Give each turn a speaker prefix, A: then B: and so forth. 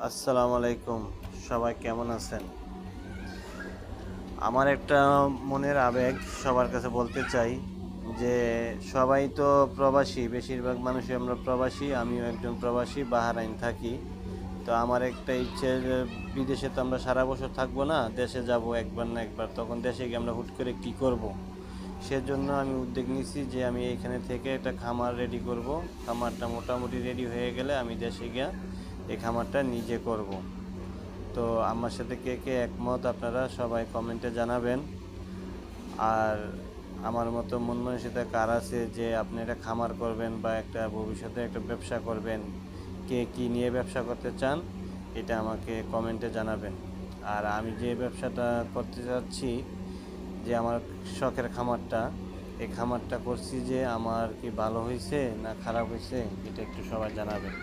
A: আসসালামু আলাইকুম। সবাই কেমন আছেন? আমার একটা মনের আবেগ সবার কাছে বলতে চাই যে সবাই তো প্রবাসী, বেশিরভাগ মানুষই আমরা প্রবাসী। আমিও একজন প্রবাসী, বাহরাইন থাকি। তো আমার একটা ইচ্ছে যে বিদেশে তো আমরা সারা বছর থাকবো না, দেশে যাব একবার না একবার। তখন দেশে গিয়ে আমরা হুট করে কী করব? সেজন্য আমি উদ্যোগ নিয়েছি যে আমি এইখানে থেকে একটা খামার রেডি করব। খামারটা মোটামুটি রেডি হয়ে গেলে আমি দেশে গিয়ে এই খামারটা নিজে করব। তো আমার সাথে কে কে একমত আপনারা সবাই কমেন্টে জানাবেন। আর আমার মতো মন মানসিকতা কার আছে যে আপনি একটা খামার করবেন বা একটা ভবিষ্যতে একটা ব্যবসা করবেন, কে কী নিয়ে ব্যবসা করতে চান এটা আমাকে কমেন্টে জানাবেন। আর আমি যে ব্যবসাটা করতে চাচ্ছি, যে আমার শখের খামারটা, এই খামারটা করছি যে আমার কি ভালো হয়েছে না খারাপ হয়েছে এটা একটু সবাই জানাবেন।